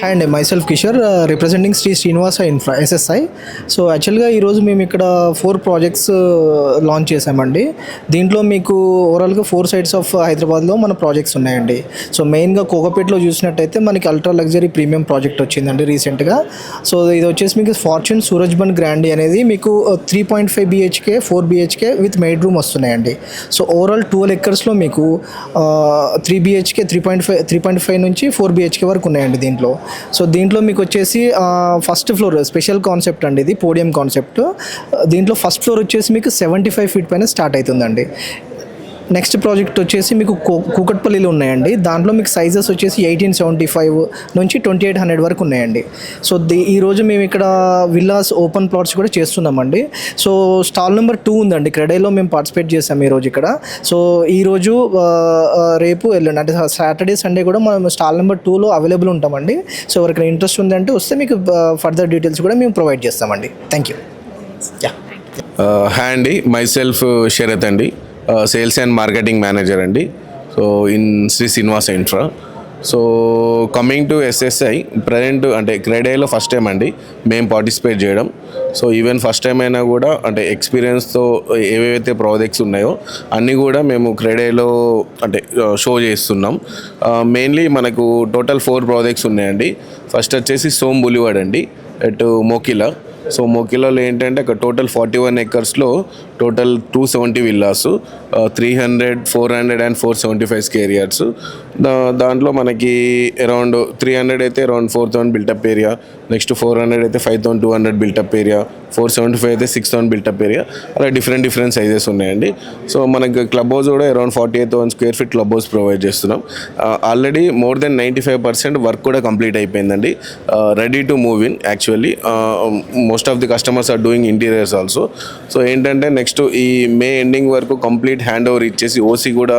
Hi అండి, myself Kishore, representing Sri Srinivasa infra SSI. So యాక్చువల్గా ఈరోజు మేము ఇక్కడ 4 ప్రాజెక్ట్స్ లాంచ్ చేసామండి. దీంట్లో మీకు ఓవరాల్గా 4 సైడ్స్ ఆఫ్ హైదరాబాద్లో మన ప్రాజెక్ట్స్ ఉన్నాయండి. సో మెయిన్గా కోకపేటలో చూసినట్టయితే మనకి అల్ట్రా లగ్జరీ ప్రీమియం ప్రాజెక్ట్ వచ్చిందండి రీసెంట్గా. సో ఇది వచ్చేసి మీకు ఫార్చ్యూన్ సూరజ్బండ్ గ్రాండీ అనేది మీకు 3.5 BHK 4 BHK with maid room వస్తున్నాయండి. సో ఓవరాల్ 12 ఎకర్స్లో మీకు 3 BHK 3.5 నుంచి 4 BHK వరకు ఉన్నాయండి దీంట్లో. సో దీంట్లో మీకు వచ్చేసి ఫస్ట్ ఫ్లోర్ స్పెషల్ కాన్సెప్ట్ అండి, ఇది పోడియం కాన్సెప్ట్. దీంట్లో ఫస్ట్ ఫ్లోర్ వచ్చేసి మీకు 75 ఫీట్ పైన స్టార్ట్ అవుతుందండి. నెక్స్ట్ ప్రాజెక్ట్ వచ్చేసి మీకు కూకట్పల్లిలో ఉన్నాయండి. దాంట్లో మీకు సైజెస్ వచ్చేసి 1875 నుంచి 2800 వరకు ఉన్నాయండి. సో ఈరోజు మేము ఇక్కడ విల్లాస్ ఓపెన్ ప్లాట్స్ కూడా చేస్తున్నామండి. సో స్టాల్ నెంబర్ 2 ఉందండి, క్రెడేలో మేము పార్టిసిపేట్ చేసాము ఈరోజు ఇక్కడ. సో ఈరోజు రేపు ఎల్లుండి అంటే సాటర్డే సండే కూడా మనం స్టాల్ నెంబర్ 2లో అవైలబుల్ ఉంటామండి. సో ఎవరికైనా ఇంట్రెస్ట్ ఉందంటే వస్తే మీకు ఫర్దర్ డీటెయిల్స్ కూడా మేము ప్రొవైడ్ చేస్తామండి. Thank you. హాయ్ అండి, మైసెల్ఫ్ శరత్ అండి, సేల్స్ అండ్ మార్కెటింగ్ మేనేజర్ అండి. So in Sri Srinivasa infra. So coming to SSI present అంటే క్రెడేలో ఫస్ట్ టైం అండి మేము పార్టిసిపేట్ చేయడం. సో ఈవెన్ ఫస్ట్ టైం అయినా కూడా అంటే ఎక్స్పీరియన్స్తో ఏవైతే ప్రాజెక్ట్స్ ఉన్నాయో అన్నీ కూడా మేము క్రెడేలో అంటే షో చేస్తున్నాం. మెయిన్లీ మనకు టోటల్ 4 ప్రాజెక్ట్స్ ఉన్నాయండి. ఫస్ట్ వచ్చేసి సోమ్ బులివాడ్ అండి అటు మోకిలా. సో మోకిలాలో ఏంటంటే అక్కడ టోటల్ 41 ఎకర్స్లో total 270 villas, 300, 400 and 475 square yards. దాంట్లో మనకి అరౌండ్ 300 అయితే అరౌండ్ 4000 బిల్టప్ ఏరియా, నెక్స్ట్ 400 అయితే 5200 బిల్టప్ ఏరియా, 475 అయితే 6000 బిల్టప్ ఏరియా, అలా డిఫరెంట్ సైజెస్ ఉన్నాయండి. సో మనకి క్లబ్ హౌస్ కూడా around 48,000 square feet club house provide చేస్తున్నాం. ఆల్రెడీ మోర్ దెన్ 95% వర్క్ కూడా కంప్లీట్ అయిపోయిందండి, ready to move in. Actually most of the customers are doing interiors also. So ఏంటంటే next ఈ May ending వరకు complete hand over ఇచ్చేసి OC కూడా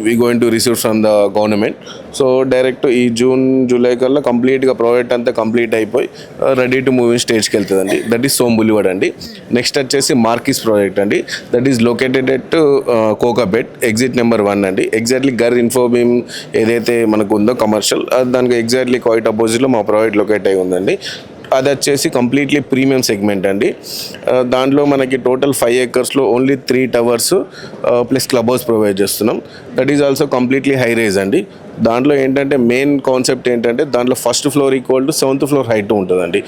we going to receive from the government. So direct ఈ June July కల్లా కంప్లీట్గా project అంతా complete అయిపోయి రెడీ టు మూవ్ ఇన్ స్టేజ్కి వెళ్తుందండి. దట్ ఈస్ సోమ్ బులివాడ్ అండి. నెక్స్ట్ వచ్చేసి మార్కిస్ ప్రాజెక్ట్ అండి, that is located at Kokapet, exit number 1 అండి. ఎగ్జాక్ట్లీ గర్ ఇన్ఫోబీమ్ ఏదైతే మనకు ఉందో కమర్షియల్, దానికి ఎగ్జాక్ట్లీ క్వైట్ అపోజిట్లో మా ప్రాజెక్ట్ లొకేట్ అయి ఉందండి. అది వచ్చేసి కంప్లీట్లీ ప్రీమియం సెగ్మెంట్ అండి. దాంట్లో మనకి టోటల్ 5 ఎకర్స్లో only 3 towers plus club house provide చేస్తున్నాం. That is also completely high rise అండి. దాంట్లో ఏంటంటే మెయిన్ కాన్సెప్ట్ ఏంటంటే దాంట్లో first floor equal to 7th floor height ఉంటుందండి.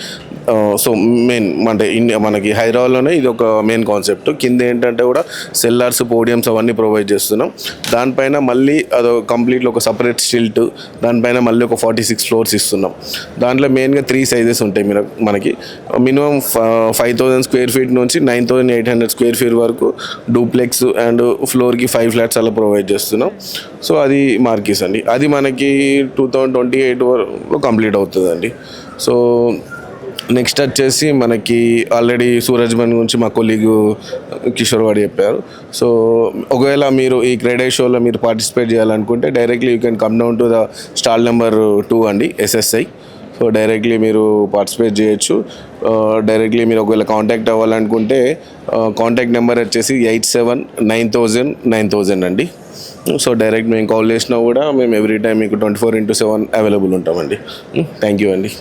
సో మెయిన్ అంటే మనకి హైదరాబాద్లోనే ఇది ఒక మెయిన్ కాన్సెప్ట్. కింద ఏంటంటే కూడా సెల్లార్స్, పోడియమ్స్ అవన్నీ ప్రొవైడ్ చేస్తున్నాం. దానిపైన మళ్ళీ అదో కంప్లీట్లో ఒక సపరేట్ స్టిల్ట్, దానిపైన మళ్ళీ ఒక 46 ఫ్లోర్స్ ఇస్తున్నాం. దాంట్లో మెయిన్గా 3 సైజెస్ ఉంటాయి మనకి. మినిమం 5000 స్క్వేర్ ఫీట్ నుంచి 9800 స్క్వేర్ ఫీట్ వరకు డూప్లెక్స్ అండ్ ఫ్లోర్కి 5 ఫ్లాట్స్ అలా ప్రొవైడ్ చేస్తున్నాం. సో అది మార్కీస్ అండి. అది మనకి 2028 వరకు కంప్లీట్ అవుతుందండి. సో నెక్స్ట్ వచ్చేసి మనకి ఆల్రెడీ సూరజ్బండ్ గురించి మా కొలీగ్ కిషోర్ గారు చెప్పారు. సో ఒకవేళ మీరు ఈ క్రెడే షోలో మీరు పార్టిసిపేట్ చేయాలనుకుంటే directly you can come down to the stall number 2 అండి, ఎస్ఎస్ఐ. సో డైరెక్ట్లీ మీరు పార్టిసిపేట్ చేయొచ్చు. డైరెక్ట్లీ మీరు ఒకవేళ కాంటాక్ట్ అవ్వాలనుకుంటే కాంటాక్ట్ నెంబర్ వచ్చేసి 879000 అండి. సో డైరెక్ట్ మేము కాల్ చేసినా కూడా మేము ఎవ్రీ టైం మీకు 24/7 అవైలబుల్ ఉంటామండి. థ్యాంక్ యూ అండి.